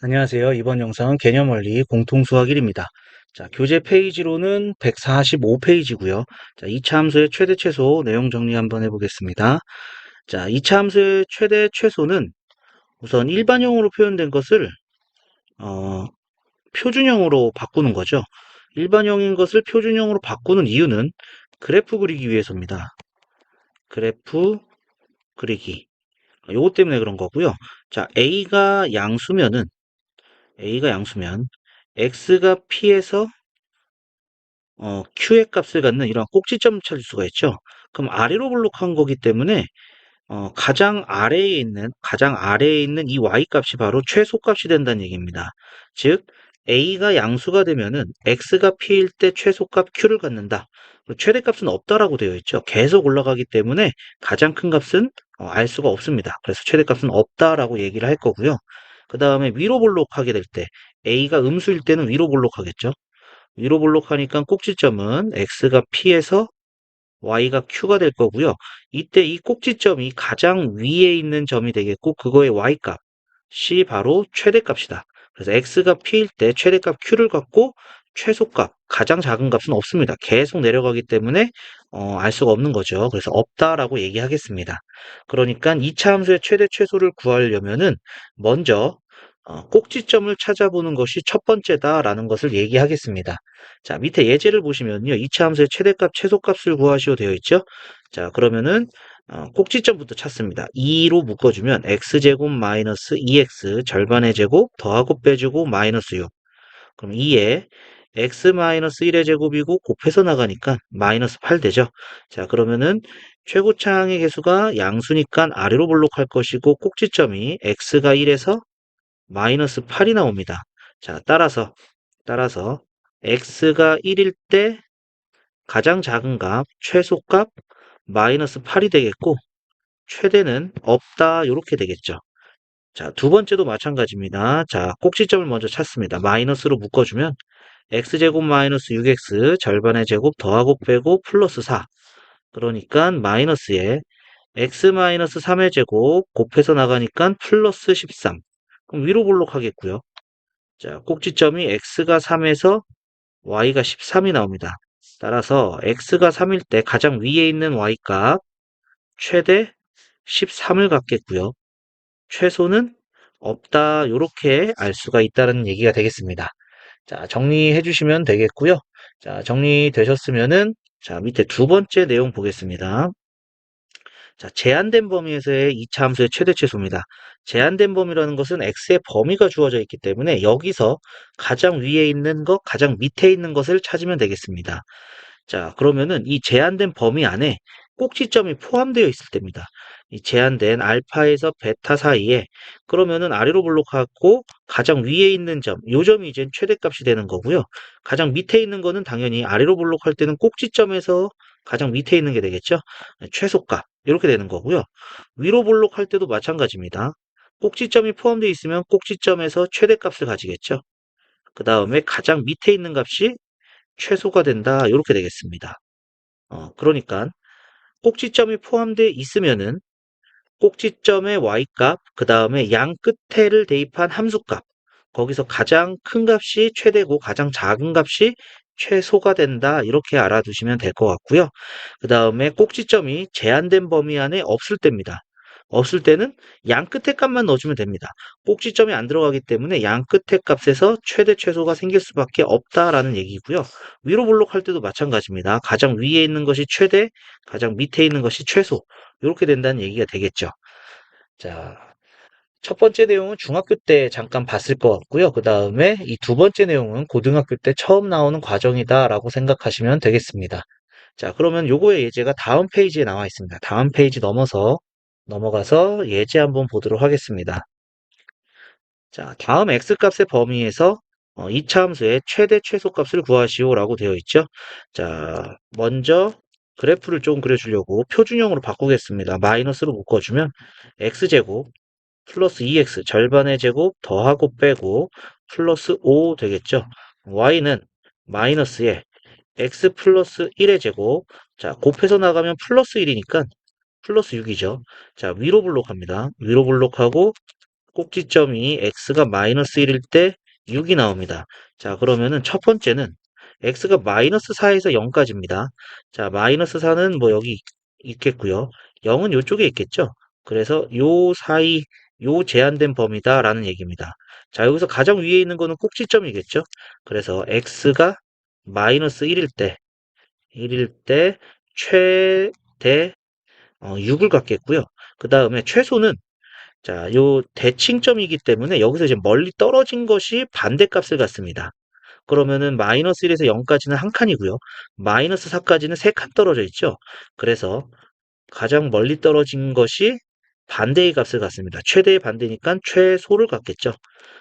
안녕하세요. 이번 영상은 개념원리 공통수학 1입니다. 자, 교재 페이지로는 145페이지고요. 자, 2차 함수의 최대 최소 내용 정리 한번 해보겠습니다. 자, 2차 함수의 최대 최소는 우선 일반형으로 표현된 것을 표준형으로 바꾸는 거죠. 일반형인 것을 표준형으로 바꾸는 이유는 그래프 그리기 위해서입니다. 그래프 그리기. 요것 때문에 그런 거고요. 자, A가 양수면 X가 P에서 Q의 값을 갖는 이런 꼭지점을 찾을 수가 있죠. 그럼 아래로 블록한 거기 때문에 가장 아래에 있는 이 y 값이 바로 최소값이 된다는 얘기입니다. 즉 a가 양수가 되면은 x가 p일 때 최소값 q를 갖는다. 최대값은 없다라고 되어 있죠. 계속 올라가기 때문에 가장 큰 값은 알 수가 없습니다. 그래서 최대값은 없다라고 얘기를 할 거고요. 그 다음에 위로 볼록하게 될 때 a가 음수일 때는 위로 볼록하겠죠. 위로 볼록하니까 꼭지점은 x가 p에서 y가 q가 될 거고요. 이때 이 꼭지점이 가장 위에 있는 점이 되겠고 그거의 y값이 바로 최대값이다. 그래서 x가 p일 때 최대값 q를 갖고 최소값, 가장 작은 값은 없습니다. 계속 내려가기 때문에 알 수가 없는 거죠. 그래서 없다라고 얘기하겠습니다. 그러니까 2차 함수의 최대 최소를 구하려면은 먼저 꼭지점을 찾아보는 것이 첫 번째다라는 것을 얘기하겠습니다. 자, 밑에 예제를 보시면요. 2차 함수의 최대값, 최소값을 구하시오 되어 있죠. 자, 그러면은 꼭지점부터 찾습니다. 2로 묶어주면 x제곱 마이너스 2x 절반의 제곱 더하고 빼주고 마이너스 6. 그럼 2에 x 마이너스 1의 제곱이고 곱해서 나가니까 마이너스 8 되죠. 자, 그러면은 최고차항의 개수가 양수니까 아래로 볼록할 것이고 꼭지점이 x가 1에서 마이너스 8이 나옵니다. 자, 따라서 x가 1일 때 가장 작은 값, 최소값 마이너스 8이 되겠고 최대는 없다 이렇게 되겠죠. 자, 두 번째도 마찬가지입니다. 자, 꼭지점을 먼저 찾습니다. 마이너스로 묶어주면 x제곱 마이너스 6x 절반의 제곱 더하고 빼고 플러스 4. 그러니까 마이너스에 x 마이너스 3의 제곱 곱해서 나가니까 플러스 13. 그럼 위로 볼록하겠고요. 자, 꼭지점이 x가 3에서 y가 13이 나옵니다. 따라서 x가 3일 때 가장 위에 있는 y값 최대 13을 갖겠고요. 최소는 없다 이렇게 알 수가 있다는 얘기가 되겠습니다. 자, 정리해 주시면 되겠고요. 자, 정리되셨으면은 자, 밑에 두 번째 내용 보겠습니다. 자, 제한된 범위에서의 2차 함수의 최대 최소입니다. 제한된 범위라는 것은 x의 범위가 주어져 있기 때문에 여기서 가장 위에 있는 것, 가장 밑에 있는 것을 찾으면 되겠습니다. 자, 그러면은 이 제한된 범위 안에 꼭지점이 포함되어 있을 때입니다. 이 제한된 알파에서 베타 사이에 그러면은 아래로 블록하고 가장 위에 있는 점, 요 점이 이제 최대값이 되는 거고요. 가장 밑에 있는 거는 당연히 아래로 블록할 때는 꼭지점에서 가장 밑에 있는 게 되겠죠. 최소값 이렇게 되는 거고요. 위로 블록할 때도 마찬가지입니다. 꼭지점이 포함되어 있으면 꼭지점에서 최대값을 가지겠죠. 그 다음에 가장 밑에 있는 값이 최소가 된다. 이렇게 되겠습니다. 그러니까 꼭지점이 포함되어 있으면은 꼭지점의 y값, 그 다음에 양 끝에를 대입한 함수값, 거기서 가장 큰 값이 최대고 가장 작은 값이 최소가 된다. 이렇게 알아두시면 될 것 같고요. 그 다음에 꼭지점이 제한된 범위 안에 없을 때입니다. 없을 때는 양 끝에 값만 넣어주면 됩니다. 꼭지점이 안 들어가기 때문에 양 끝에 값에서 최대 최소가 생길 수밖에 없다라는 얘기고요. 위로 볼록할 때도 마찬가지입니다. 가장 위에 있는 것이 최대, 가장 밑에 있는 것이 최소. 이렇게 된다는 얘기가 되겠죠. 자, 첫 번째 내용은 중학교 때 잠깐 봤을 것 같고요. 그 다음에 이 두 번째 내용은 고등학교 때 처음 나오는 과정이다라고 생각하시면 되겠습니다. 자, 그러면 요거의 예제가 다음 페이지에 나와 있습니다. 다음 페이지 넘어가서 예제 한번 보도록 하겠습니다. 자, 다음 x값의 범위에서 2차 함수의 최대 최소값을 구하시오라고 되어 있죠. 자, 먼저 그래프를 좀 그려주려고 표준형으로 바꾸겠습니다. 마이너스로 묶어주면 x제곱 플러스 2x 절반의 제곱 더하고 빼고 플러스 5 되겠죠. y는 마이너스에 x 플러스 1의 제곱 자 곱해서 나가면 플러스 1이니까 플러스 6이죠. 자, 위로 블록합니다. 위로 블록하고 꼭지점이 x가 마이너스 1일 때 6이 나옵니다. 자, 그러면은 첫 번째는 x가 마이너스 4에서 0까지입니다. 자, 마이너스 4는 뭐 여기 있겠고요. 0은 이쪽에 있겠죠. 그래서 요 사이, 요 제한된 범위다라는 얘기입니다. 자, 여기서 가장 위에 있는 거는 꼭지점이겠죠. 그래서 x가 마이너스 1일 때 최대 6을 갖겠고요. 그 다음에 최소는 자, 요 대칭점이기 때문에 여기서 이제 멀리 떨어진 것이 반대값을 갖습니다. 그러면은 마이너스 1에서 0까지는 한 칸이고요. 마이너스 4까지는 세 칸 떨어져 있죠. 그래서 가장 멀리 떨어진 것이 반대의 값을 갖습니다. 최대의 반대니까 최소를 갖겠죠.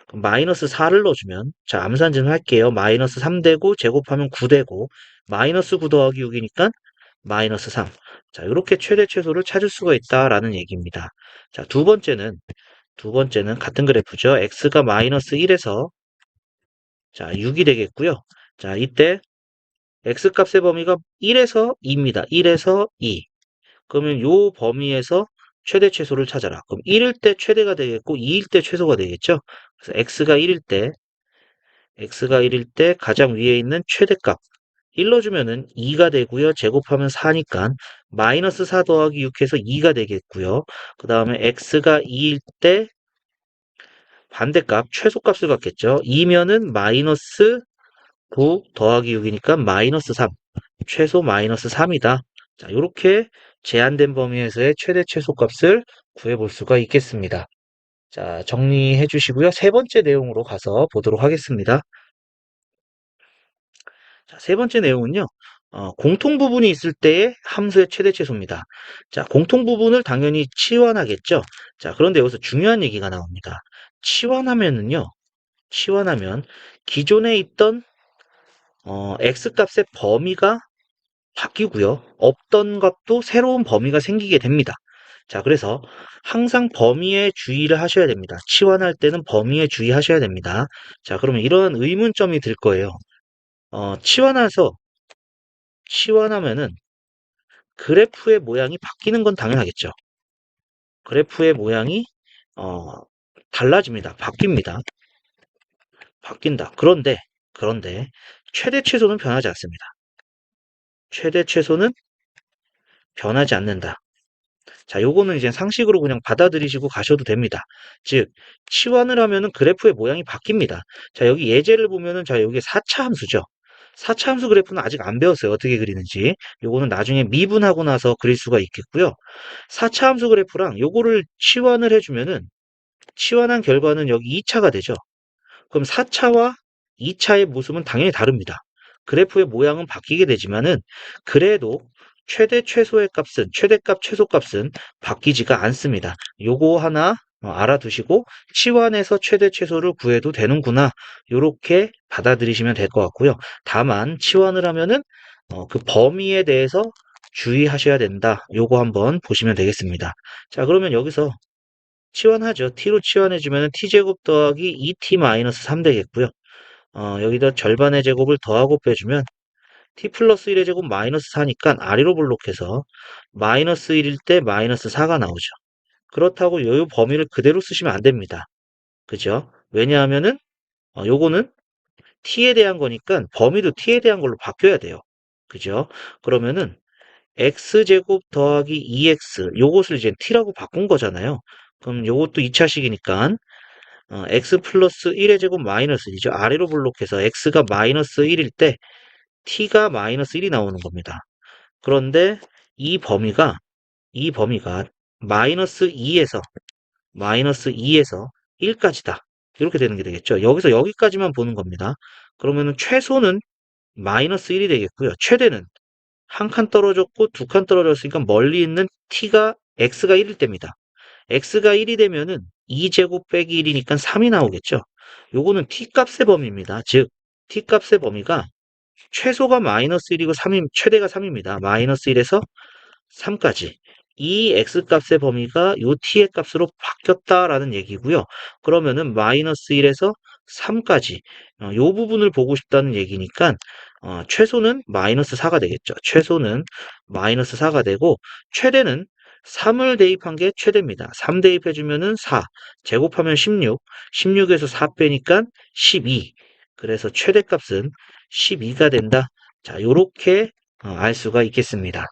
그럼 마이너스 4를 넣어주면 자, 암산진 할게요. 마이너스 3 되고 제곱하면 9 되고 마이너스 9 더하기 6이니까 마이너스 3. 자, 이렇게 최대 최소를 찾을 수가 있다라는 얘기입니다. 자, 두 번째는 같은 그래프죠. x가 마이너스 1에서 자, 6이 되겠고요. 자, 이때 x 값의 범위가 1에서 2입니다. 1에서 2. 그러면 요 범위에서 최대 최소를 찾아라. 그럼 1일 때 최대가 되겠고 2일 때 최소가 되겠죠. 그래서 x가 1일 때 가장 위에 있는 최대값 1 넣어주면은 2가 되고요. 제곱하면 4니까 마이너스 4 더하기 6해서 2가 되겠고요. 그 다음에 x가 2일 때 반대값, 최소값을 갖겠죠. 2면은 마이너스 9 더하기 6이니까 마이너스 3. 최소 마이너스 3이다. 자, 이렇게 제한된 범위에서의 최대 최소값을 구해볼 수가 있겠습니다. 자, 정리해 주시고요. 세 번째 내용으로 가서 보도록 하겠습니다. 자, 세 번째 내용은요. 공통 부분이 있을 때의 함수의 최대 최소입니다. 자, 공통 부분을 당연히 치환하겠죠. 자, 그런데 여기서 중요한 얘기가 나옵니다. 치환하면 기존에 있던 x값의 범위가 바뀌고요. 없던 값도 새로운 범위가 생기게 됩니다. 자, 그래서 항상 범위에 주의를 하셔야 됩니다. 치환할 때는 범위에 주의하셔야 됩니다. 자, 그러면 이러한 의문점이 들 거예요. 치환하면은 그래프의 모양이 바뀌는 건 당연하겠죠. 그래프의 모양이 어, 달라집니다. 바뀐다. 그런데 최대 최소는 변하지 않습니다. 최대 최소는 변하지 않는다. 자, 요거는 이제 상식으로 그냥 받아들이시고 가셔도 됩니다. 즉, 치환을 하면은 그래프의 모양이 바뀝니다. 자, 여기 예제를 보면은, 자, 여기 4차 함수죠. 4차 함수 그래프는 아직 안 배웠어요. 어떻게 그리는지. 요거는 나중에 미분하고 나서 그릴 수가 있겠고요. 4차 함수 그래프랑 요거를 치환을 해주면은, 치환한 결과는 여기 2차가 되죠. 그럼 4차와 2차의 모습은 당연히 다릅니다. 그래프의 모양은 바뀌게 되지만은 그래도 최대 최소의 값은 최대값 최소값은 바뀌지가 않습니다. 요거 하나 알아두시고 치환해서 최대 최소를 구해도 되는구나 요렇게 받아들이시면 될 것 같고요. 다만 치환을 하면은 그 범위에 대해서 주의하셔야 된다. 요거 한번 보시면 되겠습니다. 자, 그러면 여기서 치환하죠. t로 치환해주면 t제곱 더하기 2t-3 되겠고요. 여기다 절반의 제곱을 더하고 빼주면 t 플러스 1의 제곱 마이너스 4니까 아래로 블록해서 마이너스 1일 때 마이너스 4가 나오죠. 그렇다고 요 범위를 그대로 쓰시면 안 됩니다. 그죠? 왜냐하면은 요거는 t에 대한 거니까 범위도 t에 대한 걸로 바뀌어야 돼요. 그죠? 그러면은 x제곱 더하기 2x 요것을 이제 t라고 바꾼 거잖아요. 그럼 요것도 2차식이니까 x 플러스 1의 제곱 마이너스 1이죠. 아래로 블록해서 x가 마이너스 1일 때 t가 마이너스 1이 나오는 겁니다. 그런데 이 범위가 마이너스 2에서 1까지다. 이렇게 되는 게 되겠죠. 여기서 여기까지만 보는 겁니다. 그러면은 최소는 마이너스 1이 되겠고요. 최대는 한 칸 떨어졌고 두 칸 떨어졌으니까 멀리 있는 x가 1일 때입니다. x가 1이 되면은 2제곱 빼기 1이니까 3이 나오겠죠. 요거는 t값의 범위입니다. 즉 t값의 범위가 최소가 마이너스 1이고 최대가 3입니다. 마이너스 1에서 3까지. 이 x값의 범위가 요 t의 값으로 바뀌었다라는 얘기고요. 그러면은 마이너스 1에서 3까지 요 부분을 보고 싶다는 얘기니까 최소는 마이너스 4가 되겠죠. 최소는 마이너스 4가 되고 최대는 3을 대입한 게 최대입니다. 3 대입해주면은 4, 제곱하면 16, 16에서 4 빼니까 12. 그래서 최대값은 12가 된다. 자, 요렇게 알 수가 있겠습니다.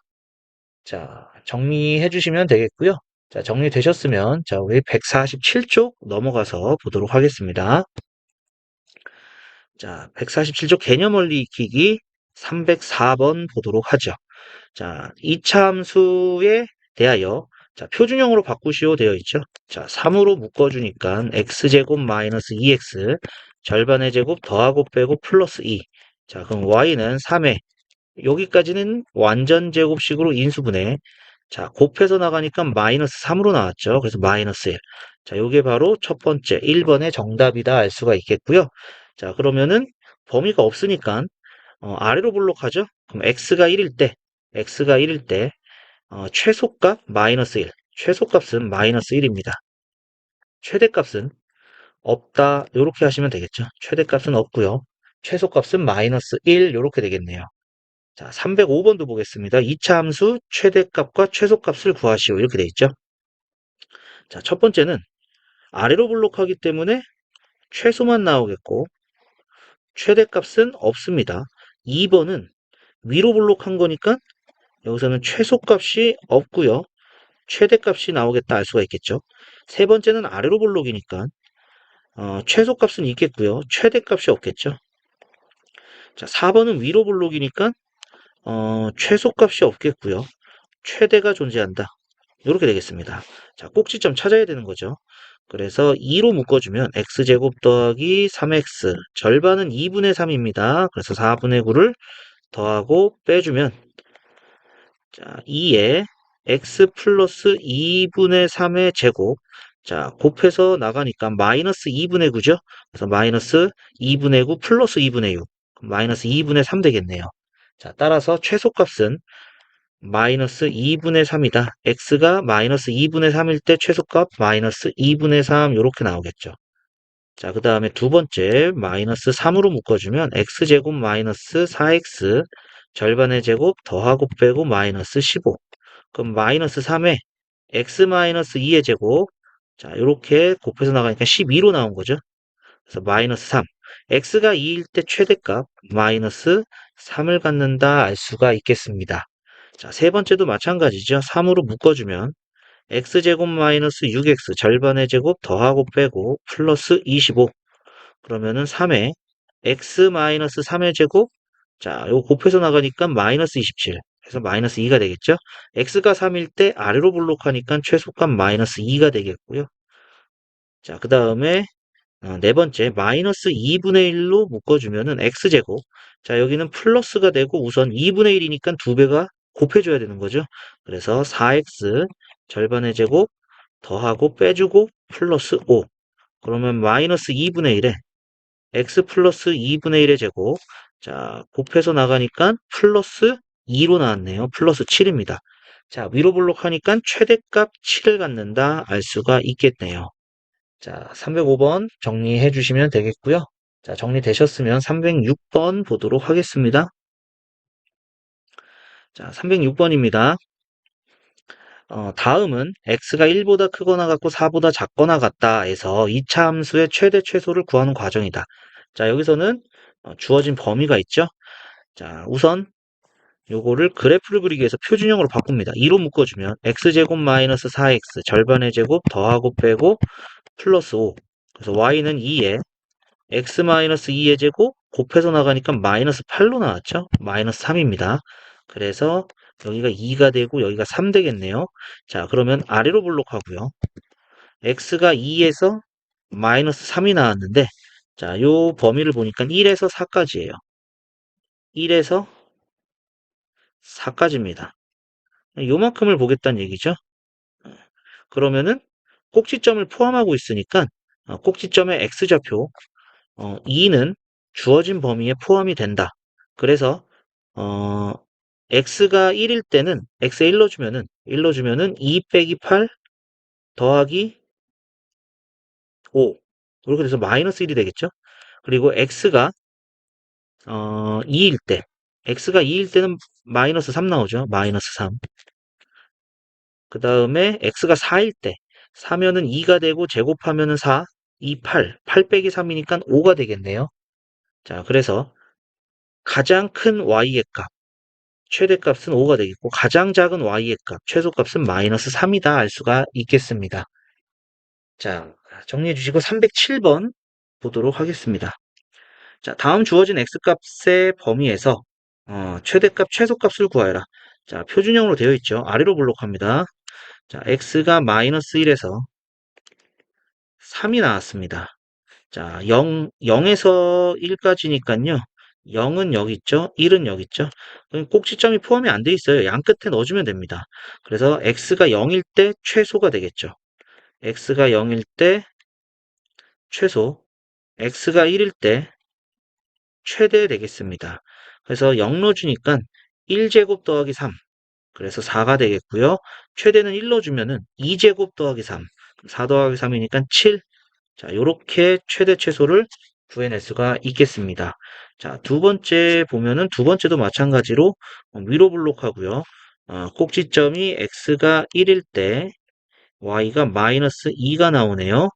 자, 정리해 주시면 되겠고요. 자, 정리되셨으면 자, 우리 147쪽 넘어가서 보도록 하겠습니다. 자, 147쪽 개념 원리 익히기 304번 보도록 하죠. 자, 이차 함수에 대하여 자, 표준형으로 바꾸시오 되어 있죠. 자, 3으로 묶어주니까 x제곱 마이너스 2x 절반의 제곱 더하고 빼고 플러스 2. 자, 그럼 y는 3에 여기까지는 완전 제곱식으로 인수분해. 자, 곱해서 나가니까 마이너스 3으로 나왔죠. 그래서 마이너스 1. 자, 요게 바로 첫 번째 1번의 정답이다 알 수가 있겠고요. 자, 그러면은 범위가 없으니까 아래로 블록하죠. 그럼 x가 1일 때 최소값 마이너스 1. 최소값은 마이너스 1입니다. 최대값은 없다. 이렇게 하시면 되겠죠. 최대값은 없고요. 최소값은 마이너스 1 이렇게 되겠네요. 자, 305번도 보겠습니다. 2차 함수 최대값과 최소값을 구하시오. 이렇게 돼 있죠. 자, 첫 번째는 아래로 블록하기 때문에 최소만 나오겠고 최대값은 없습니다. 2번은 위로 블록한 거니까 여기서는 최소값이 없고요. 최대값이 나오겠다 알 수가 있겠죠. 세 번째는 아래로 블록이니까 최소값은 있겠고요. 최대값이 없겠죠. 자, 4번은 위로 블록이니까 최소값이 없겠고요. 최대가 존재한다. 이렇게 되겠습니다. 자, 꼭지점 찾아야 되는 거죠. 그래서 2로 묶어주면 x제곱 더하기 3x 절반은 2분의 3입니다. 그래서 4분의 9를 더하고 빼주면 자, 2에 x 플러스 2분의 3의 제곱 자, 곱해서 나가니까 마이너스 2분의 9죠. 그래서 마이너스 2분의 9 플러스 2분의 6 마이너스 2분의 3 되겠네요. 자, 따라서 최소값은 마이너스 2분의 3이다. x가 마이너스 2분의 3일 때 최소값 마이너스 2분의 3 이렇게 나오겠죠. 자, 그 다음에 두 번째 마이너스 3으로 묶어주면 x제곱 마이너스 4x 절반의 제곱 더하고 빼고 마이너스 15. 그럼 마이너스 3에 x 마이너스 2의 제곱 자, 이렇게 곱해서 나가니까 12로 나온 거죠. 그래서 마이너스 3. x가 2일 때 최대값 마이너스 3을 갖는다 알 수가 있겠습니다. 자, 세 번째도 마찬가지죠. 3으로 묶어주면 x제곱 마이너스 6x 절반의 제곱 더하고 빼고 플러스 25. 그러면은 3에 x 마이너스 3의 제곱 자, 요거 곱해서 나가니까 마이너스 27. 그래서 마이너스 2가 되겠죠. x가 3일 때 아래로 블록하니까 최소값 마이너스 2가 되겠고요. 자, 그 다음에 네 번째 마이너스 2분의 1로 묶어주면은 x제곱 자 여기는 플러스가 되고 우선 2분의 1이니까 2배가 곱해줘야 되는 거죠. 그래서 4x 절반의 제곱 더하고 빼주고 플러스 5 그러면 마이너스 2분의 1에 x 플러스 2분의 1의 제곱 자 곱해서 나가니까 플러스 2로 나왔네요. 플러스 7입니다. 자 위로 블록하니까 최대값 7을 갖는다 알 수가 있겠네요. 자, 305번 정리해 주시면 되겠고요. 자, 정리되셨으면 306번 보도록 하겠습니다. 자, 306번입니다. 다음은 x가 1보다 크거나 같고 4보다 작거나 같다 해서 2차 함수의 최대 최소를 구하는 과정이다. 자, 여기서는 주어진 범위가 있죠. 자, 우선 요거를 그래프를 그리기 위해서 표준형으로 바꿉니다. 2로 묶어주면 x제곱 마이너스 4x 절반의 제곱 더하고 빼고 플러스 5 그래서 y는 2에 x-2의 제곱 곱해서 나가니까 마이너스 8로 나왔죠. 마이너스 3입니다. 그래서 여기가 2가 되고 여기가 3 되겠네요. 자 그러면 아래로 블록하고요. x가 2에서 마이너스 3이 나왔는데 자 요 범위를 보니까 1에서 4까지예요. 1에서 4까지입니다. 요만큼을 보겠다는 얘기죠. 그러면은 꼭지점을 포함하고 있으니까 꼭지점의 x좌표 2는 주어진 범위에 포함이 된다. 그래서 x가 1일 때는 x에 1 넣어주면은 2 빼기 8 더하기 5 이렇게 돼서 마이너스 1이 되겠죠. 그리고 x가 2일 때 x가 2일 때는 마이너스 3 나오죠. 마이너스 3 그 다음에 x가 4일 때 4면은 2가 되고 제곱하면은 4, 2, 8, 8 빼기 3이니까 5가 되겠네요. 자, 그래서 가장 큰 y의 값, 최대값은 5가 되겠고 가장 작은 y의 값, 최소값은 마이너스 3이다 알 수가 있겠습니다. 자, 정리해 주시고 307번 보도록 하겠습니다. 자, 다음 주어진 x값의 범위에서 최대값, 최소값을 구하여라. 자, 표준형으로 되어 있죠. 아래로 블록합니다. 자, x가 마이너스 1에서 3이 나왔습니다. 자, 0에서 1까지니까요. 0은 여기 있죠. 1은 여기 있죠. 그럼 꼭지점이 포함이 안 돼 있어요. 양 끝에 넣어주면 됩니다. 그래서 x가 0일 때 최소가 되겠죠. x가 0일 때 최소, x가 1일 때 최대 되겠습니다. 그래서 0 넣어주니까 1제곱 더하기 3. 그래서 4가 되겠고요. 최대는 1 넣어주면은 2제곱 더하기 3. 4 더하기 3이니까 7. 자, 요렇게 최대 최소를 구해낼 수가 있겠습니다. 자, 두 번째 보면은 두 번째도 마찬가지로 위로 블록하고요. 꼭지점이 x가 1일 때 y가 마이너스 2가 나오네요.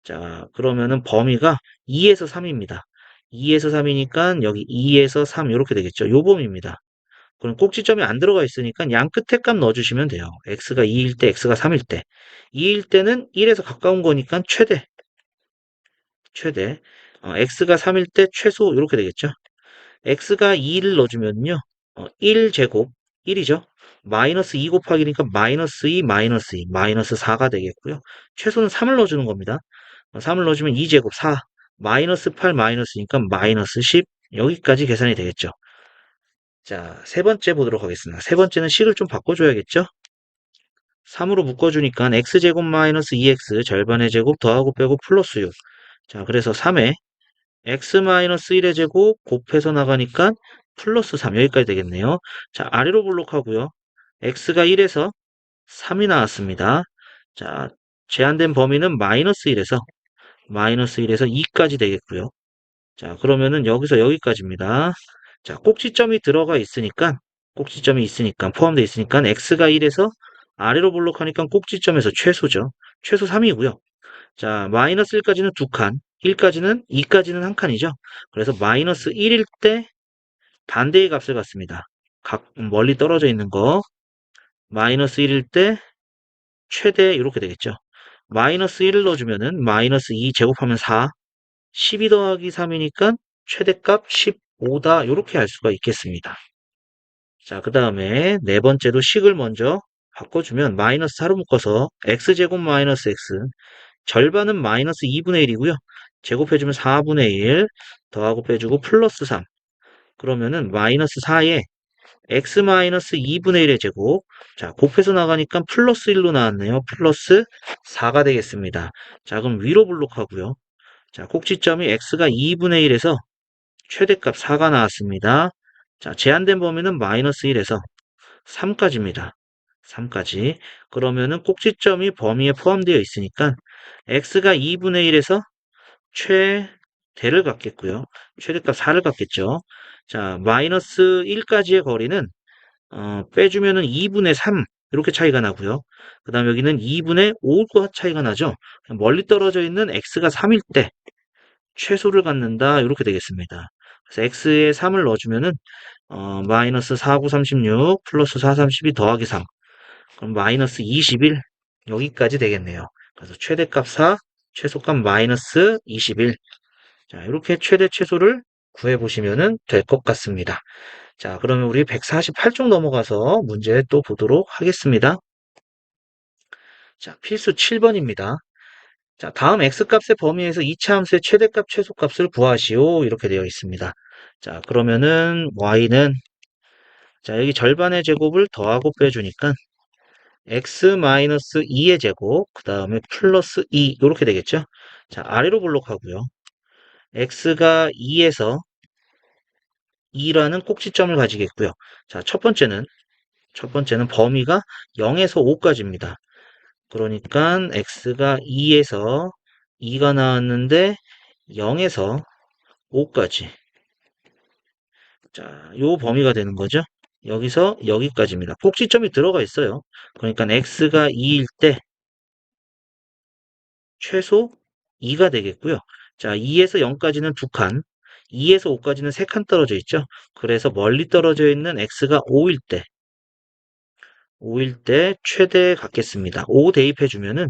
자, 그러면은 범위가 2에서 3입니다. 2에서 3이니까 여기 2에서 3 이렇게 되겠죠. 요 범위입니다. 그럼 꼭지점이 안 들어가 있으니까 양 끝에 값 넣어주시면 돼요. x가 2일 때, x가 3일 때. 2일 때는 1에서 가까운 거니까 최대. x가 3일 때 최소 이렇게 되겠죠. x가 2를 넣어주면요. 1제곱 1이죠. 마이너스 2 곱하기니까 마이너스 2, 마이너스 2, 마이너스 4가 되겠고요. 최소는 3을 넣어주는 겁니다. 3을 넣어주면 2제곱 4, 마이너스 8, 마이너스니까 마이너스 10, 여기까지 계산이 되겠죠. 자, 세 번째 보도록 하겠습니다. 세 번째는 식을 좀 바꿔줘야겠죠. 3으로 묶어주니까 x제곱 마이너스 2x 절반의 제곱 더하고 빼고 플러스 6. 자, 그래서 3에 x-1의 제곱 곱해서 나가니까 플러스 3 여기까지 되겠네요. 자, 아래로 블록하고요. x가 1에서 3이 나왔습니다. 자, 제한된 범위는 마이너스 1에서 2까지 되겠고요. 자, 그러면은 여기서 여기까지입니다. 자, 꼭지점이 있으니까 포함되어 있으니까 x가 1에서 아래로 블록하니까 꼭지점에서 최소죠. 최소 3이고요. 자, 마이너스 1까지는 두 칸, 1까지는 2까지는 한 칸이죠. 그래서 마이너스 1일 때 반대의 값을 갖습니다. 각 멀리 떨어져 있는 거 마이너스 1일 때 최대 이렇게 되겠죠. 마이너스 1을 넣어주면은 마이너스 2 제곱하면 4, 12 더하기 3이니까 최대값 15다 이렇게 할 수가 있겠습니다. 자, 그 다음에 네 번째도 식을 먼저 바꿔주면 마이너스 4로 묶어서 x제곱 마이너스 x 절반은 마이너스 2분의 1이고요. 제곱해주면 4분의 1 더하고 빼주고 플러스 3 그러면은 마이너스 4에 x 마이너스 2분의 1의 제곱 자 곱해서 나가니까 플러스 1로 나왔네요. 플러스 4가 되겠습니다. 자 그럼 위로 블록하고요. 자 꼭지점이 x가 2분의 1에서 최대값 4가 나왔습니다. 자 제한된 범위는 마이너스 1에서 3까지입니다. 3까지. 그러면은 꼭지점이 범위에 포함되어 있으니까 x가 2분의 1에서 최대를 갖겠고요. 최대값 4를 갖겠죠. 자, 마이너스 1까지의 거리는 빼주면은 2분의 3 이렇게 차이가 나고요. 그 다음 여기는 2분의 5가 차이가 나죠. 멀리 떨어져 있는 x가 3일 때 최소를 갖는다 이렇게 되겠습니다. 그래서 x에 3을 넣어주면은 마이너스 4, 9, 36 플러스 4, 32 더하기 3 그럼 마이너스 21 여기까지 되겠네요. 그래서 최대값 4, 최소값 마이너스 21 자, 이렇게 최대 최소를 구해보시면 될 것 같습니다. 자, 그러면 우리 148쪽 넘어가서 문제 또 보도록 하겠습니다. 자, 필수 7번입니다. 자, 다음 x값의 범위에서 2차 함수의 최대값, 최소값을 구하시오. 이렇게 되어 있습니다. 자, 그러면은 y는 자, 여기 절반의 제곱을 더하고 빼주니까 x-2의 제곱, 그 다음에 플러스 2 이렇게 되겠죠. 자, 아래로 블록하고요. x가 2에서 2라는 꼭지점을 가지겠고요. 자, 첫 번째는 범위가 0에서 5까지입니다. 그러니까 x가 2에서 2가 나왔는데 0에서 5까지. 자, 요 범위가 되는 거죠. 여기서 여기까지입니다. 꼭지점이 들어가 있어요. 그러니까 x가 2일 때 최소 2가 되겠고요. 자, 2에서 0까지는 2칸, 2에서 5까지는 3칸 떨어져 있죠. 그래서 멀리 떨어져 있는 x가 5일 때 최대 갖겠습니다. 5 대입해 주면은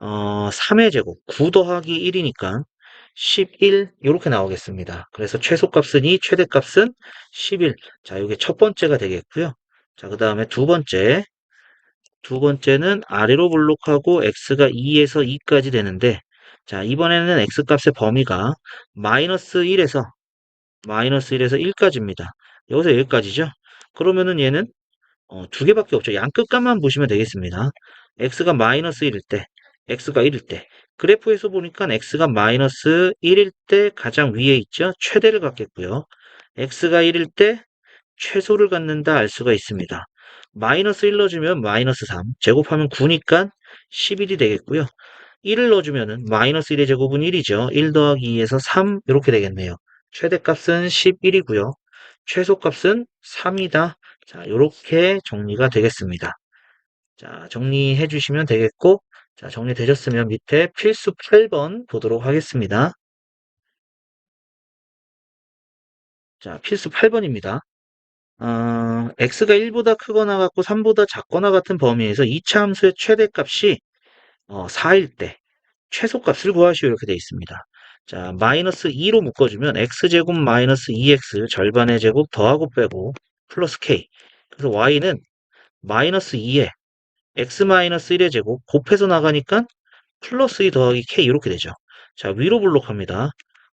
3의 제곱, 9 더하기 1이니까 11 이렇게 나오겠습니다. 그래서 최소값은 2, 최대값은 11. 자, 이게 첫 번째가 되겠고요. 자, 그 다음에 두 번째는 아래로 블록하고 x가 2에서 2까지 되는데, 자, 이번에는 x값의 범위가 마이너스 1에서 1까지입니다. 여기서 여기까지죠. 그러면은 얘는 두 개밖에 없죠. 양 끝값만 보시면 되겠습니다. x가 마이너스 1일 때, x가 1일 때. 그래프에서 보니까 x가 마이너스 1일 때 가장 위에 있죠. 최대를 갖겠고요. x가 1일 때 최소를 갖는다 알 수가 있습니다. 마이너스 1 넣어주면 마이너스 3, 제곱하면 9니까 11이 되겠고요. 1을 넣어주면은 마이너스 1의 제곱은 1이죠. 1 더하기 2에서 3 이렇게 되겠네요. 최대값은 11이고요. 최소값은 3이다. 자, 이렇게 정리가 되겠습니다. 자, 정리해 주시면 되겠고, 자, 정리되셨으면 밑에 필수 8번 보도록 하겠습니다. 자, 필수 8번입니다. x가 1보다 크거나 같고 3보다 작거나 같은 범위에서 2차 함수의 최대값이 4일 때 최소값을 구하시오 이렇게 되어 있습니다. 자, 마이너스 2로 묶어주면 x제곱 마이너스 2x 절반의 제곱 더하고 빼고 플러스 k. 그래서 y는 마이너스 2에 x 마이너스 1의 제곱 곱해서 나가니까 플러스 2 더하기 k 이렇게 되죠. 자, 위로 블록합니다.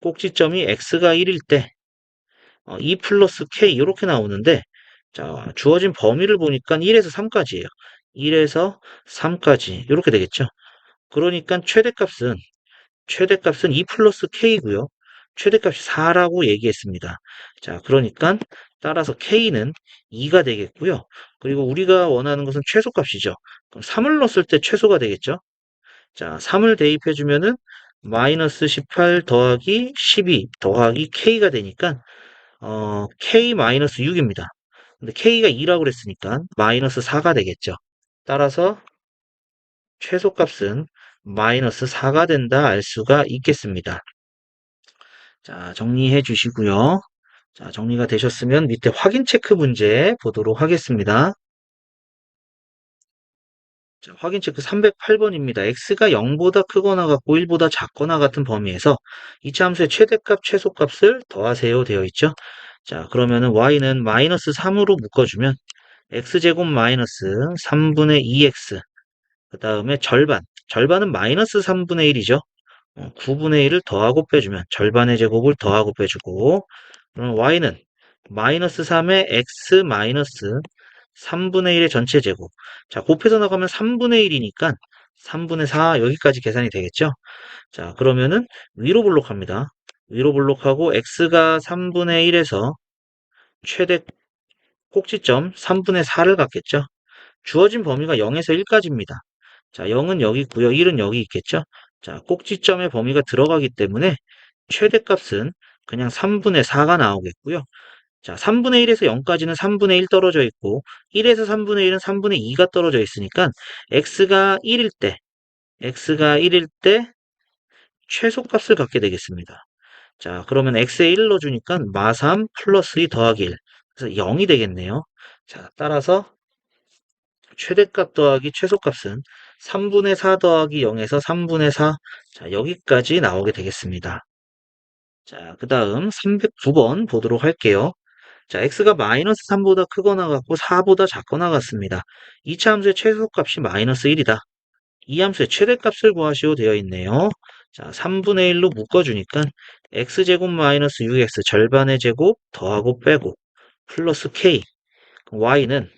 꼭지점이 x가 1일 때 2 플러스 k 이렇게 나오는데 자, 주어진 범위를 보니까 1에서 3까지예요. 1에서 3까지 이렇게 되겠죠. 그러니까 최대값은 2 플러스 k고요. 최대값이 4라고 얘기했습니다. 자, 그러니까 따라서 k는 2가 되겠고요. 그리고 우리가 원하는 것은 최소값이죠. 그럼 3을 넣었을 때 최소가 되겠죠. 자, 3을 대입해 주면은 마이너스 18 더하기 12 더하기 k가 되니까 k 마이너스 6입니다. 근데 k가 2라고 그랬으니까 마이너스 4가 되겠죠. 따라서 최소값은 마이너스 4가 된다 알 수가 있겠습니다. 자, 정리해 주시고요. 자, 정리가 되셨으면 밑에 확인 체크 문제 보도록 하겠습니다. 자, 확인 체크 308번입니다. x가 0보다 크거나 같고 1보다 작거나 같은 범위에서 이차 함수의 최대값, 최소값을 더하세요 되어 있죠. 자, 그러면은 y는 마이너스 3으로 묶어주면 x제곱 마이너스 3분의 2x 그 다음에 절반은 마이너스 3분의 1이죠. 9분의 1을 더하고 빼주면 절반의 제곱을 더하고 빼주고 그럼 y는 마이너스 3의 x 마이너스 3분의 1의 전체 제곱. 자, 곱해서 나가면 3분의 1이니까 3분의 4 여기까지 계산이 되겠죠? 자, 그러면은 위로 블록합니다. 위로 블록하고 x가 3분의 1에서 최대 꼭지점 3분의 4를 갖겠죠? 주어진 범위가 0에서 1까지입니다. 자, 0은 여기 있고요. 1은 여기 있겠죠? 자, 꼭지점의 범위가 들어가기 때문에 최대값은 그냥 3분의 4가 나오겠고요. 자, 3분의 1에서 0까지는 3분의 1 떨어져 있고 1에서 3분의 1은 3분의 2가 떨어져 있으니까 x가 1일 때 최소값을 갖게 되겠습니다. 자, 그러면 x에 1 넣어주니까 마3 플러스 2 더하기 1. 그래서 0이 되겠네요. 자, 따라서 최대값 더하기 최소값은 3분의 4 더하기 0에서 3분의 4. 자, 여기까지 나오게 되겠습니다. 자, 그 다음 309번 보도록 할게요. 자, x가 마이너스 3보다 크거나 같고 4보다 작거나 같습니다. 2차 함수의 최소값이 마이너스 1이다. 이 함수의 최대값을 구하시오 되어 있네요. 자, 3분의 1로 묶어주니까 x제곱 마이너스 6x 절반의 제곱 더하고 빼고 플러스 k y는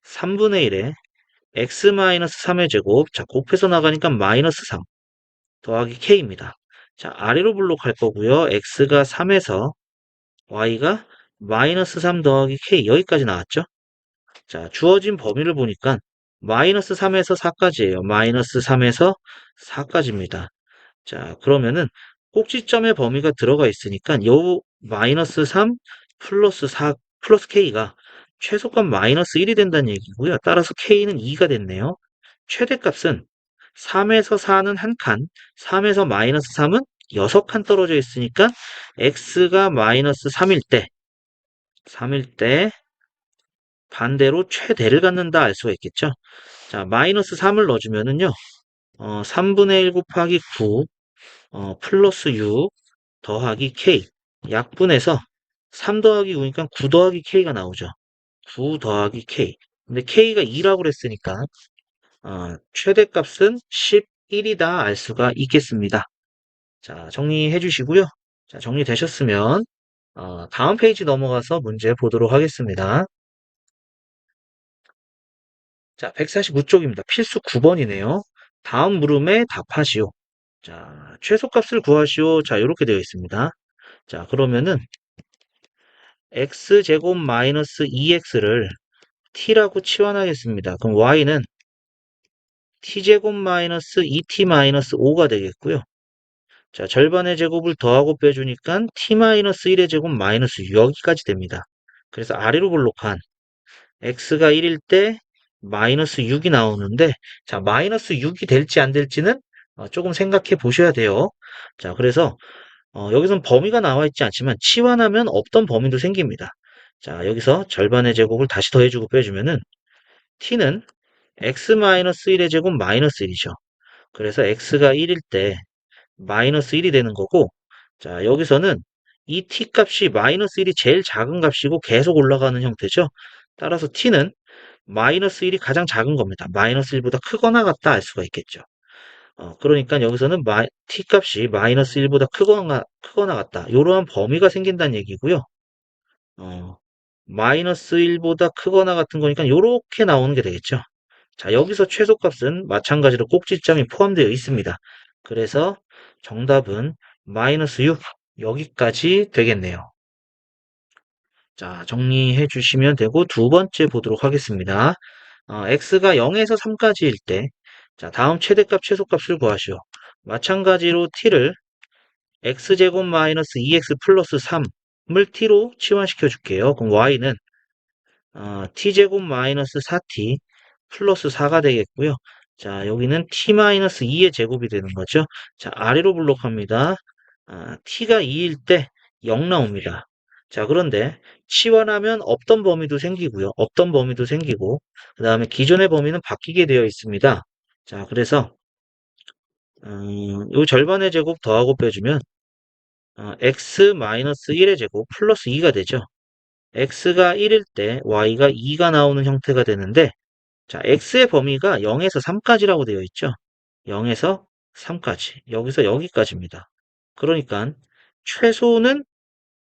3분의 1에 x 마이너스 3의 제곱 자 곱해서 나가니까 마이너스 3 더하기 k입니다. 자, 아래로 블록할 거고요. x가 3에서 y가 마이너스 3 더하기 k 여기까지 나왔죠? 자, 주어진 범위를 보니까 마이너스 3에서 4까지예요. 마이너스 3에서 4까지입니다. 자, 그러면은 꼭지점의 범위가 들어가 있으니까 요 마이너스 3 플러스 4 플러스 k가 최소값 마이너스 1이 된다는 얘기고요. 따라서 K는 2가 됐네요. 최대값은 3에서 4는 한 칸, 3에서 마이너스 3은 6칸 떨어져 있으니까 X가 마이너스 3일 때 반대로 최대를 갖는다 알 수가 있겠죠. 자, 마이너스 3을 넣어주면은요, 3분의 1 곱하기 9, 플러스 6 더하기 K. 약분해서 3 더하기 9니까 9 더하기 K가 나오죠. 9 더하기 K. 근데 K가 2라고 그랬으니까, 최대값은 11이다 알 수가 있겠습니다. 자, 정리해 주시고요. 자, 정리되셨으면, 다음 페이지 넘어가서 문제 보도록 하겠습니다. 자, 149쪽입니다. 필수 9번이네요. 다음 물음에 답하시오. 자, 최소값을 구하시오. 자, 이렇게 되어 있습니다. 자, 그러면은 x제곱 마이너스 2x를 t라고 치환하겠습니다. 그럼 y는 t제곱 마이너스 2t 마이너스 5가 되겠고요. 자, 절반의 제곱을 더하고 빼주니까 t 마이너스 1의 제곱 마이너스 6 여기까지 됩니다. 그래서 아래로 볼록한 x가 1일 때 마이너스 6이 나오는데, 자, 마이너스 6이 될지 안 될지는 조금 생각해 보셔야 돼요. 자, 그래서 여기선 범위가 나와 있지 않지만 치환하면 없던 범위도 생깁니다. 자, 여기서 절반의 제곱을 다시 더해주고 빼주면은 t는 x-1의 제곱 마이너스 1이죠. 그래서 x가 1일 때 마이너스 1이 되는 거고, 자, 여기서는 이 t 값이 마이너스 1이 제일 작은 값이고 계속 올라가는 형태죠. 따라서 t는 마이너스 1이 가장 작은 겁니다. 마이너스 1보다 크거나 같다 알 수가 있겠죠. 그러니까 여기서는 t 값이 마이너스 1보다 크거나 같다. 이러한 범위가 생긴다는 얘기고요. 어, 마이너스 1보다 크거나 같은 거니까 이렇게 나오는 게 되겠죠. 자, 여기서 최소값은 마찬가지로 꼭지점이 포함되어 있습니다. 그래서 정답은 마이너스 6 여기까지 되겠네요. 자, 정리해 주시면 되고 두 번째 보도록 하겠습니다. x가 0에서 3까지일 때, 자, 다음 최대값, 최소값을 구하시오. 마찬가지로 t를 x제곱 마이너스 2x 플러스 3을 t로 치환시켜 줄게요. 그럼 y는 t제곱 마이너스 4t 플러스 4가 되겠고요. 자, 여기는 t 마이너스 2의 제곱이 되는 거죠. 자, 아래로 블록합니다. t가 2일 때 0 나옵니다. 자, 그런데 치환하면 없던 범위도 생기고요. 없던 범위도 생기고, 그 다음에 기존의 범위는 바뀌게 되어 있습니다. 자, 그래서 요 절반의 제곱 더하고 빼주면 x-1의 제곱 플러스 2가 되죠. x가 1일 때 y가 2가 나오는 형태가 되는데, 자, x의 범위가 0에서 3까지라고 되어 있죠. 0에서 3까지. 여기서 여기까지입니다. 그러니까 최소는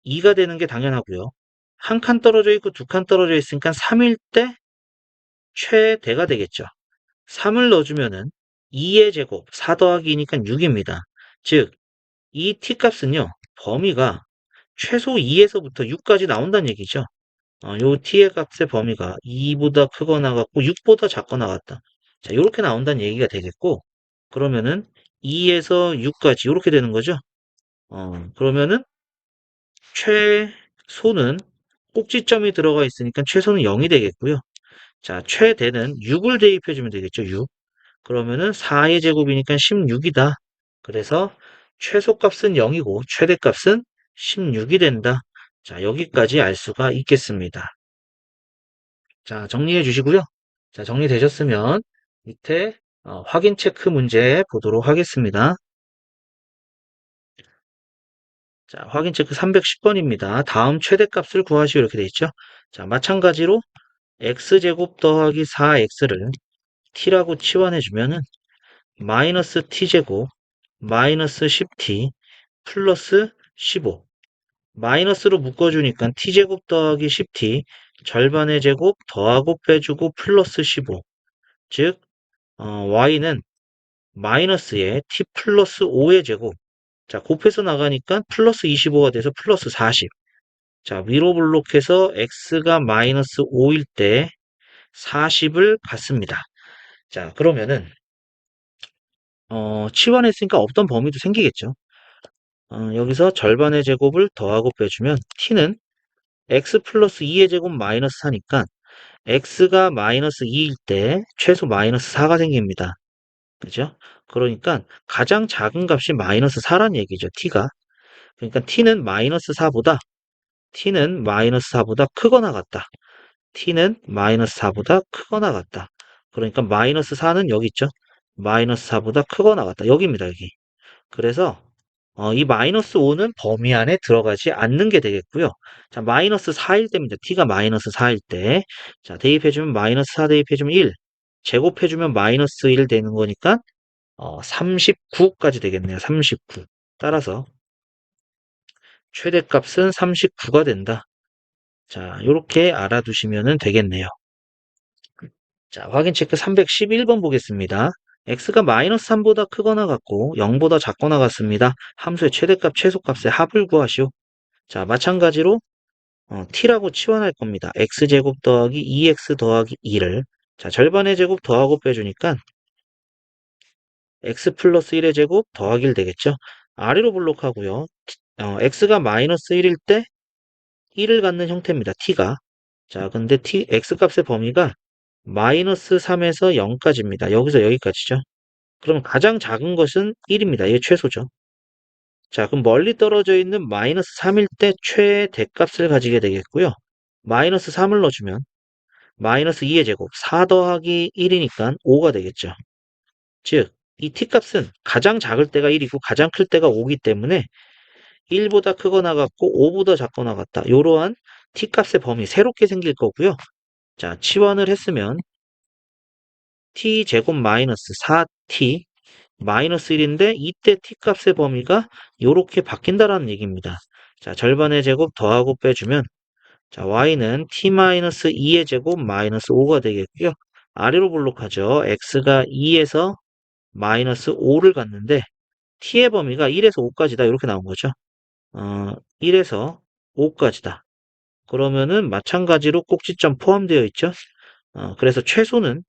2가 되는 게 당연하고요. 한 칸 떨어져 있고 두 칸 떨어져 있으니까 3일 때 최대가 되겠죠. 3을 넣어주면은 2의 제곱, 4 더하기 2니까 6입니다. 즉, 이 t값은요, 범위가 최소 2에서부터 6까지 나온다는 얘기죠. 요 t의 값의 범위가 2보다 크거나 같고 6보다 작거나 같다. 자, 이렇게 나온다는 얘기가 되겠고, 그러면은 2에서 6까지 이렇게 되는 거죠. 그러면은 최소는 꼭지점이 들어가 있으니까 최소는 0이 되겠고요. 자, 최대는 6을 대입해주면 되겠죠. 6. 그러면은 4의 제곱이니까 16이다. 그래서 최소값은 0이고 최대값은 16이 된다. 자, 여기까지 알 수가 있겠습니다. 자, 정리해 주시고요. 자, 정리되셨으면 밑에 확인 체크 문제 보도록 하겠습니다. 자, 확인 체크 310번입니다. 다음 최대값을 구하시오 이렇게 돼 있죠. 자, 마찬가지로 x제곱 더하기 4x를 t라고 치환해 주면은 마이너스 t제곱 마이너스 10t 플러스 15 마이너스로 묶어주니까 t제곱 더하기 10t 절반의 제곱 더하고 빼주고 플러스 15 즉 y는 마이너스에 t 플러스 5의 제곱 자 곱해서 나가니까 플러스 25가 돼서 플러스 40 자 위로 블록해서 x가 마이너스 5일 때 40을 갖습니다. 자 그러면은 치환했으니까 없던 범위도 생기겠죠. 여기서 절반의 제곱을 더하고 빼주면 t는 x 플러스 2의 제곱 마이너스 4니까 x가 마이너스 2일 때 최소 마이너스 4가 생깁니다. 그죠? 그러니까 가장 작은 값이 마이너스 4란 얘기죠, t가. 그러니까 t는 마이너스 4보다 크거나 같다. t는 마이너스 4보다 크거나 같다. 그러니까 마이너스 4는 여기 있죠? 마이너스 4보다 크거나 같다. 여기입니다, 여기. 그래서 이 마이너스 5는 범위 안에 들어가지 않는 게 되겠고요. 자, 마이너스 4일 때입니다. t가 마이너스 4일 때. 자, 대입해주면 마이너스 4 대입해주면 1. 제곱해주면 마이너스 1 되는 거니까 39까지 되겠네요. 39. 따라서 최대값은 39가 된다. 자, 이렇게 알아두시면 되겠네요. 자, 확인 체크 311번 보겠습니다. x가 마이너스 3보다 크거나 같고 0보다 작거나 같습니다. 함수의 최대값, 최소값의 합을 구하시오. 자, 마찬가지로 t라고 치환할 겁니다. x제곱 더하기 2x 더하기 2를 자, 절반의 제곱 더하고 빼주니까 x 플러스 1의 제곱 더하기 1 되겠죠. 아래로 블록하고요. x가 마이너스 1일 때 1을 갖는 형태입니다. t가. 자, 근데 x값의 범위가 마이너스 3에서 0까지입니다. 여기서 여기까지죠. 그럼 가장 작은 것은 1입니다. 이게 최소죠. 자, 그럼 멀리 떨어져 있는 마이너스 3일 때 최대값을 가지게 되겠고요. 마이너스 3을 넣어주면 마이너스 2의 제곱 4 더하기 1이니까 5가 되겠죠. 즉, 이 t값은 가장 작을 때가 1이고 가장 클 때가 5기 때문에 1보다 크거나 같고 5보다 작거나 같다. 이러한 t값의 범위 새롭게 생길 거고요. 자, 치환을 했으면 t제곱 마이너스 4t 마이너스 1인데 이때 t값의 범위가 이렇게 바뀐다라는 얘기입니다. 자, 절반의 제곱 더하고 빼주면 자, y는 t-2의 제곱 마이너스 5가 되겠고요. 아래로 블록하죠. x가 2에서 마이너스 5를 갖는데 t의 범위가 1에서 5까지다. 이렇게 나온 거죠. 1에서 5까지다. 그러면은 마찬가지로 꼭지점 포함되어 있죠. 그래서 최소는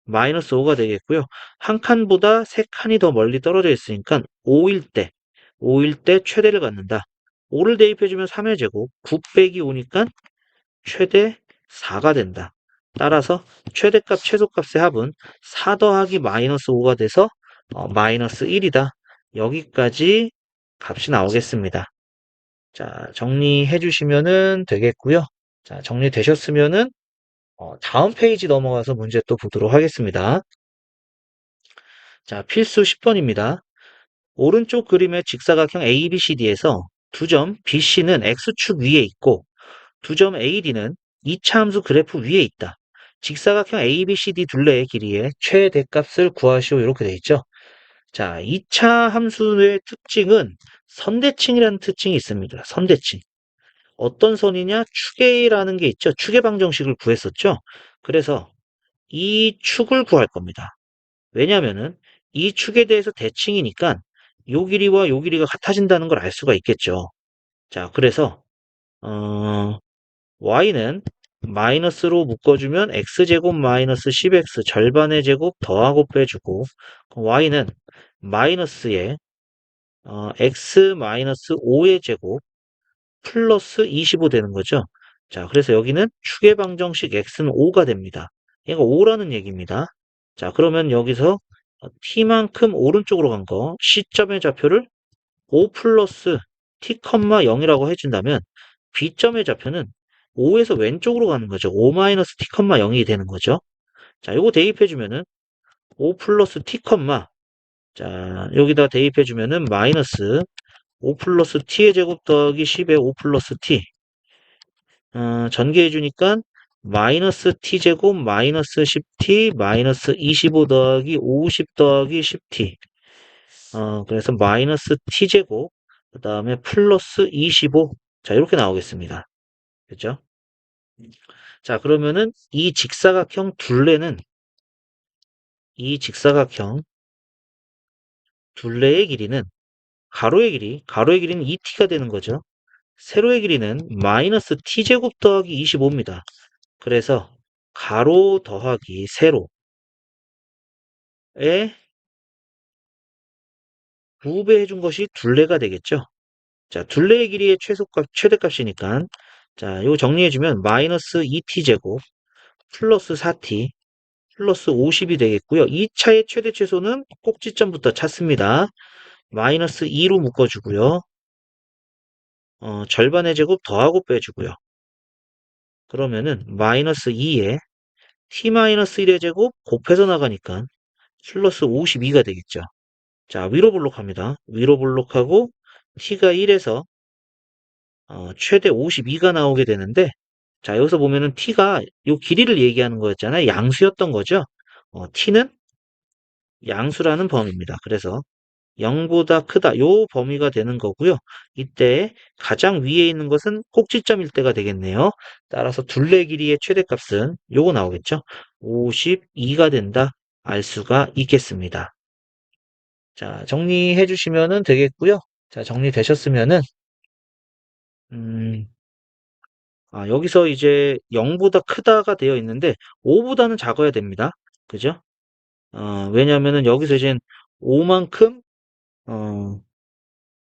마이너스 5가 되겠고요. 한 칸보다 세 칸이 더 멀리 떨어져 있으니까 5일 때 최대를 갖는다. 5를 대입해주면 3의 제곱, 9 빼기 5니까 최대 4가 된다. 따라서 최대값, 최소값의 합은 4 더하기 마이너스 5가 돼서 마이너스 1이다. 여기까지 값이 나오겠습니다. 자, 정리해 주시면 되겠고요. 자, 정리되셨으면은 다음 페이지 넘어가서 문제 또 보도록 하겠습니다. 자, 필수 10번입니다. 오른쪽 그림의 직사각형 ABCD에서 두 점 BC는 X축 위에 있고 두 점 AD는 2차 함수 그래프 위에 있다. 직사각형 ABCD 둘레의 길이의 최대값을 구하시오. 이렇게 되어 있죠. 자, 2차 함수의 특징은 선대칭이라는 특징이 있습니다. 선대칭. 어떤 선이냐? 축의라는 게 있죠. 축의 방정식을 구했었죠. 그래서 이 축을 구할 겁니다. 왜냐면은 이 축에 대해서 대칭이니까 요 길이와 요 길이가 같아진다는 걸 알 수가 있겠죠. 자, 그래서 y는 마이너스로 묶어주면 x제곱 마이너스 10x 절반의 제곱 더하고 빼주고 y는 마이너스에 x 마이너스 5의 제곱 플러스 25 되는 거죠. 자, 그래서 여기는 축의 방정식 x는 5가 됩니다. 얘가 5라는 얘기입니다. 자, 그러면 여기서 t만큼 오른쪽으로 간 거 C점의 좌표를 5 플러스 t, 0이라고 해준다면 B점의 좌표는 5에서 왼쪽으로 가는 거죠. 5 마이너스 t, 0이 되는 거죠. 자, 요거 대입해주면은 5 플러스 t, 자, 여기다 대입해주면은 마이너스 5 플러스 t의 제곱 더하기 10의 5 플러스 t 전개해주니까 마이너스 t제곱 마이너스 10t 마이너스 25 더하기 50 더하기 10t 그래서 마이너스 t제곱 그 다음에 플러스 25 자 이렇게 나오겠습니다. 그죠? 자 그러면은 이 직사각형 둘레는 이 직사각형 둘레의 길이는 가로의 길이는 2t가 되는 거죠. 세로의 길이는 마이너스 t제곱 더하기 25입니다. 그래서 가로 더하기 세로의 구배해준 것이 둘레가 되겠죠. 자, 둘레의 길이의 최대값이니까 자, 이거 정리해주면 마이너스 2t제곱 플러스 4t 플러스 50이 되겠고요. 2차의 최대 최소는 꼭지점부터 찾습니다. 마이너스 2로 묶어주고요. 절반의 제곱 더하고 빼주고요. 그러면은 마이너스 2에 t-1의 제곱 곱해서 나가니까 플러스 52가 되겠죠. 자, 위로 볼록합니다. 위로 볼록하고 t가 1에서 최대 52가 나오게 되는데, 자, 여기서 보면은 t가 요 길이를 얘기하는 거였잖아요. 양수였던 거죠. t는 양수라는 범위입니다. 그래서 0보다 크다. 요 범위가 되는 거고요. 이때 가장 위에 있는 것은 꼭지점일 때가 되겠네요. 따라서 둘레 길이의 최대값은 요거 나오겠죠. 52가 된다. 알 수가 있겠습니다. 자, 정리해 주시면 되겠고요. 자, 정리되셨으면은 음, 여기서 이제 0보다 크다가 되어 있는데 5보다는 작아야 됩니다. 그죠? 왜냐면은 여기서 이제 5만큼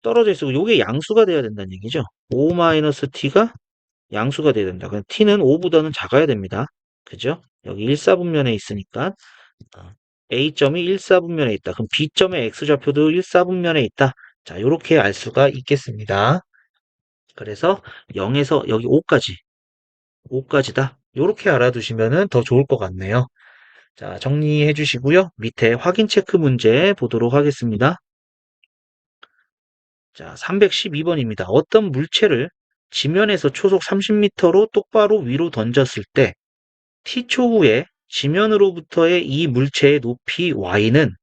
떨어져 있고 요게 양수가 돼야 된다는 얘기죠. 5-t가 양수가 돼야 된다. 그럼 t는 5보다는 작아야 됩니다. 그죠? 여기 1사분면에 있으니까 어, A점이 1사분면에 있다. 그럼 B점의 X좌표도 1사분면에 있다. 자, 요렇게 알 수가 있겠습니다. 그래서 0에서 여기 5까지다. 요렇게 알아두시면 더 좋을 것 같네요. 자, 정리해 주시고요. 밑에 확인 체크 문제 보도록 하겠습니다. 자, 312번입니다. 어떤 물체를 지면에서 초속 30m로 똑바로 위로 던졌을 때 t초 후에 지면으로부터의 이 물체의 높이 y는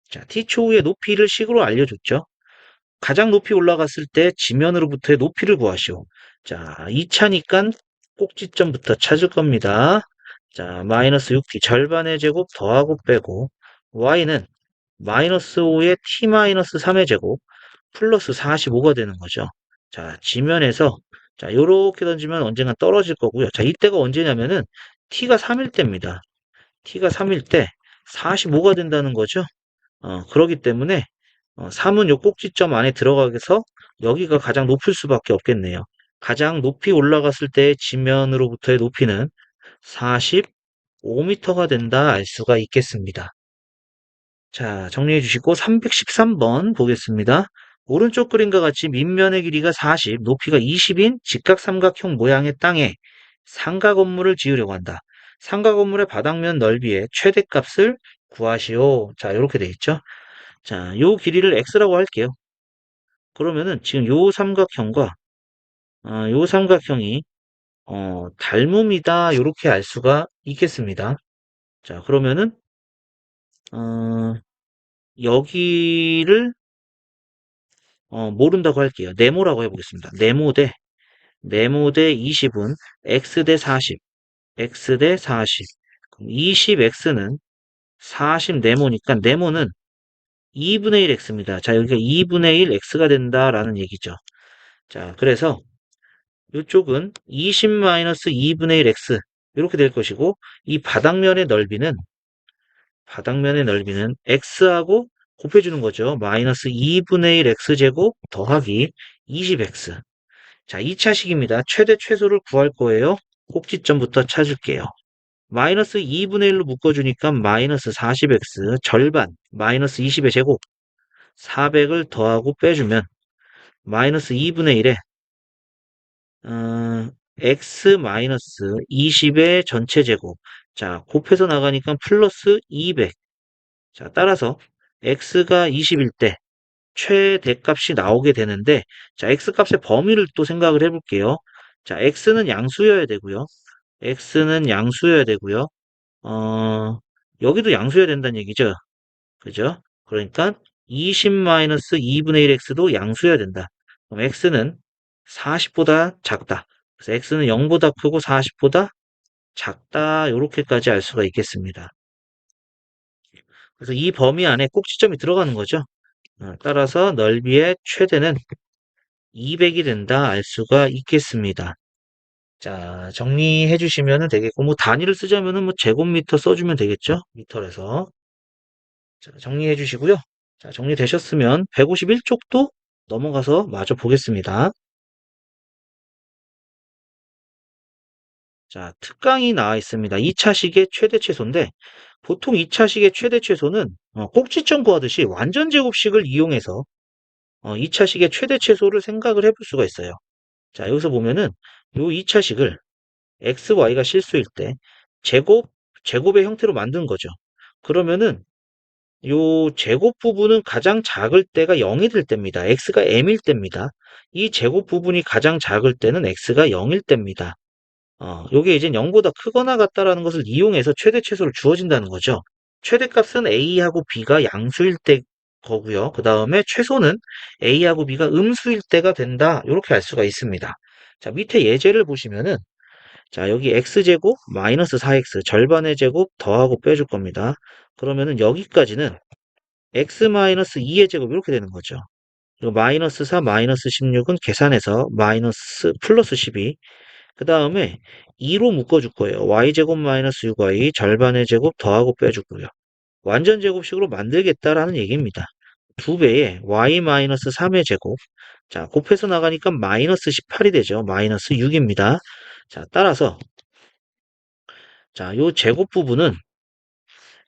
자, t초 후의 높이를 식으로 알려줬죠. 가장 높이 올라갔을 때 지면으로부터의 높이를 구하시오. 자, 2차니까 꼭지점부터 찾을 겁니다. 자, 마이너스 6t 절반의 제곱 더하고 빼고 y는 마이너스 5의 t 마이너스 3의 제곱 플러스 45가 되는 거죠. 자, 지면에서 자, 요렇게 던지면 언젠가 떨어질 거고요. 자, 이때가 언제냐면은 t가 3일 때입니다. t가 3일 때 45가 된다는 거죠. 그러기 때문에 3은 요 꼭지점 안에 들어가서 여기가 가장 높을 수밖에 없겠네요. 가장 높이 올라갔을 때 지면으로부터의 높이는 45m가 된다 알 수가 있겠습니다. 자, 정리해 주시고 313번 보겠습니다. 오른쪽 그림과 같이 밑면의 길이가 40, 높이가 20인 직각삼각형 모양의 땅에 상가 건물을 지으려고 한다. 상가 건물의 바닥면 넓이의 최대값을 구하시오. 자, 이렇게 돼 있죠. 자, 요 길이를 x라고 할게요. 그러면은 지금 요 삼각형이 닮음이다. 이렇게 알 수가 있겠습니다. 자, 그러면은 어, 여기를 모른다고 할게요. 네모라고 해보겠습니다. 네모 대 20은 x 대 40, x 대 40. 그럼 20x는 40 네모니까 네모는 2분의 1 x입니다. 자, 여기가 2분의 1 x가 된다라는 얘기죠. 자, 그래서 이쪽은 20-2분의 1 x 이렇게 될 것이고 이 바닥면의 넓이는 x하고 곱해주는 거죠. 마이너스 2분의 1 x제곱 더하기 20x. 자, 2차식입니다. 최대 최소를 구할 거예요. 꼭지점부터 찾을게요. 마이너스 2분의 1로 묶어주니까 마이너스 40x 절반 마이너스 20의 제곱 400을 더하고 빼주면 마이너스 2분의 1에 x 마이너스 20의 전체 제곱 자 곱해서 나가니까 플러스 200 자 따라서 x가 20일 때 최대값이 나오게 되는데 자 x값의 범위를 또 생각을 해볼게요. 자 x는 양수여야 되고요. x는 양수여야 되고요. 여기도 양수여야 된다는 얘기죠. 그죠? 그러니까 20-2분의 1x도 양수여야 된다. 그럼 x는 40보다 작다. 그래서 x는 0보다 크고 40보다 작다. 이렇게까지 알 수가 있겠습니다. 그래서 이 범위 안에 꼭지점이 들어가는 거죠. 따라서 넓이의 최대는 200이 된다. 알 수가 있겠습니다. 자, 정리해 주시면 되겠고, 뭐 단위를 쓰자면은 뭐 제곱미터 써주면 되겠죠? 미터에서. 자, 정리해 주시고요. 자, 정리되셨으면 151쪽도 넘어가서 마저 보겠습니다. 자, 특강이 나와 있습니다. 2차식의 최대 최소인데 보통 2차식의 최대 최소는 꼭지점 구하듯이 완전 제곱식을 이용해서 2차식의 최대 최소를 생각을 해볼 수가 있어요. 자, 여기서 보면은 요 2차식을 x, y가 실수일 때 제곱의 형태로 만든 거죠. 그러면은 요 제곱 부분은 가장 작을 때가 0이 될 때입니다. x가 m일 때입니다. 이 제곱 부분이 가장 작을 때는 x가 0일 때입니다. 요게 이제 0보다 크거나 같다라는 것을 이용해서 최대 최소를 주어진다는 거죠. 최대값은 a하고 b가 양수일 때 거고요. 그 다음에 최소는 a하고 b가 음수일 때가 된다. 이렇게 알 수가 있습니다. 자, 밑에 예제를 보시면은 자, 여기 x제곱 마이너스 4x 절반의 제곱 더하고 빼줄 겁니다. 그러면은 여기까지는 x 마이너스 2의 제곱 이렇게 되는 거죠. 그리고 마이너스 4 마이너스 16은 계산해서 마이너스 플러스 12. 그 다음에 2로 묶어줄 거예요. y제곱 마이너스 6y 절반의 제곱 더하고 빼주고요. 완전 제곱식으로 만들겠다라는 얘기입니다. 2배에 y 마이너스 3의 제곱. 자, 곱해서 나가니까 마이너스 18이 되죠. 마이너스 6입니다. 자, 따라서 자, 요 제곱 부분은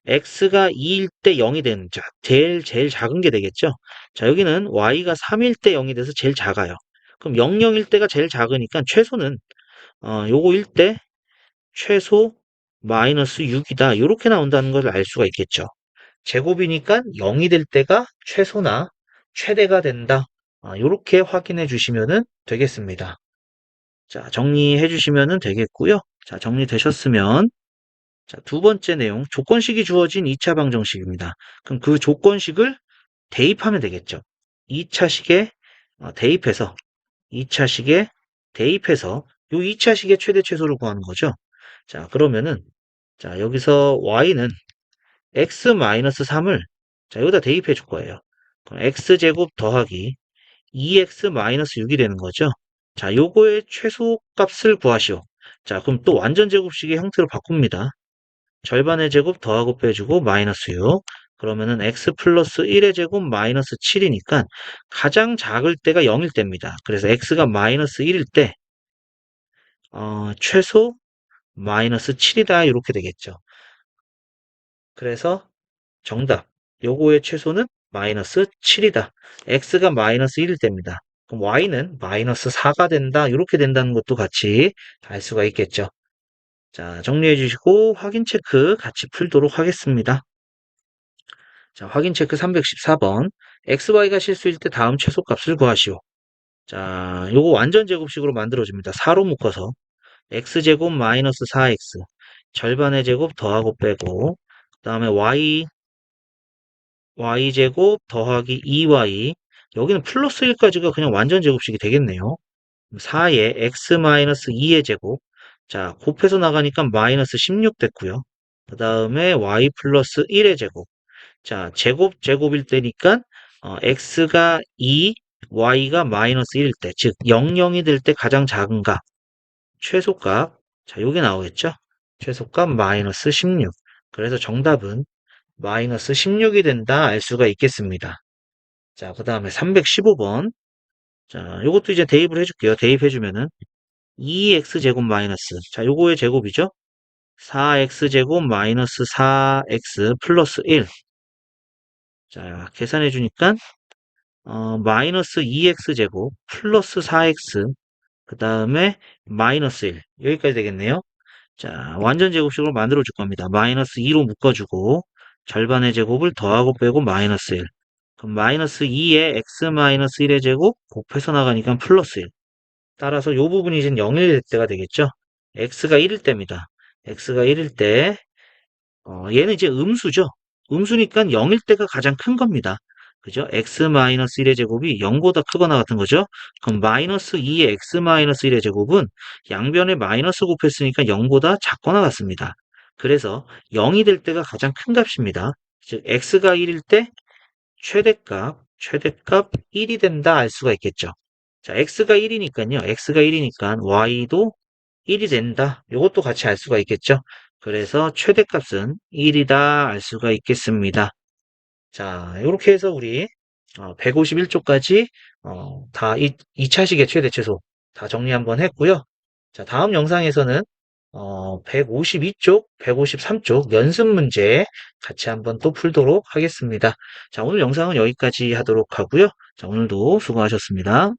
x가 2일 때 0이 되는 자, 제일 작은 게 되겠죠. 자, 여기는 y가 3일 때 0이 돼서 제일 작아요. 그럼 0, 0일 때가 제일 작으니까 최소는 요거일 때 최소 마이너스 6이다. 이렇게 나온다는 걸 알 수가 있겠죠. 제곱이니까 0이 될 때가 최소나 최대가 된다. 이렇게 확인해 주시면 되겠습니다. 자, 정리해 주시면 되겠고요. 자, 정리되셨으면 자, 두 번째 내용, 조건식이 주어진 2차 방정식입니다. 그럼 그 조건식을 대입하면 되겠죠. 2차식에 대입해서 2차식에 대입해서 요 2차식의 최대 최소를 구하는 거죠. 자, 그러면은 자, 여기서 y는 x-3을 자, 여기다 대입해 줄 거예요. 그럼 x제곱 더하기 2x-6이 되는 거죠. 자, 요거의 최소값을 구하시오. 자, 그럼 또 완전 제곱식의 형태로 바꿉니다. 절반의 제곱 더하고 빼주고 마이너스 6. 그러면은 x 플러스 1의 제곱 마이너스 7이니까 가장 작을 때가 0일 때입니다. 그래서 x가 마이너스 1일 때 최소 마이너스 7이다 이렇게 되겠죠. 그래서 정답 요거의 최소는 마이너스 7이다. x가 마이너스 1일 때입니다. 그럼 y는 마이너스 4가 된다 이렇게 된다는 것도 같이 알 수가 있겠죠. 자, 정리해 주시고 확인 체크 같이 풀도록 하겠습니다. 자, 확인 체크 314번. xy가 실수일 때 다음 최소값을 구하시오. 자, 요거 완전 제곱식으로 만들어집니다. 4로 묶어서 x제곱 마이너스 4x 절반의 제곱 더하고 빼고 그 다음에 y제곱 더하기 2y 여기는 플러스 1까지가 그냥 완전 제곱식이 되겠네요. 4에 x 마이너스 2의 제곱 자, 곱해서 나가니까 마이너스 16 됐고요. 그 다음에 y 플러스 1의 제곱 자, 제곱일 때니까 x가 2, y가 마이너스 1일 때, 즉 00이 될 때 가장 작은 값, 최소값. 자, 요게 나오겠죠? 최소값 마이너스 16. 그래서 정답은 마이너스 16이 된다 알 수가 있겠습니다. 자, 그 다음에 315번. 자, 요것도 이제 대입을 해줄게요. 대입해주면은 2x제곱 마이너스. 자, 요거의 제곱이죠? 4x제곱 마이너스 4x 플러스 1. 자, 계산해주니까 마이너스 2x제곱 플러스 4x 그 다음에 마이너스 1 여기까지 되겠네요. 자, 완전 제곱식으로 만들어 줄 겁니다. 마이너스 2로 묶어주고 절반의 제곱을 더하고 빼고 마이너스 1 그럼 마이너스 2에 x 마이너스 1의 제곱 곱해서 나가니까 플러스 1 따라서 이 부분이 이제 0일 때가 되겠죠. x가 1일 때입니다. x가 1일 때 얘는 이제 음수죠. 음수니까 0일 때가 가장 큰 겁니다. 그죠? x-1의 제곱이 0보다 크거나 같은 거죠? 그럼 마이너스 2의 x-1의 제곱은 양변에 마이너스 곱했으니까 0보다 작거나 같습니다. 그래서 0이 될 때가 가장 큰 값입니다. 즉 x가 1일 때 최대값 1이 된다 알 수가 있겠죠. 자, x가 1이니까요. x가 1이니까 y도 1이 된다. 이것도 같이 알 수가 있겠죠. 그래서 최대값은 1이다 알 수가 있겠습니다. 자, 이렇게 해서 우리 151쪽까지 다 2차식의 최대 최소 다 정리 한번 했고요. 자, 다음 영상에서는 152쪽, 153쪽 연습 문제 같이 한번 또 풀도록 하겠습니다. 자, 오늘 영상은 여기까지 하도록 하고요. 자, 오늘도 수고하셨습니다.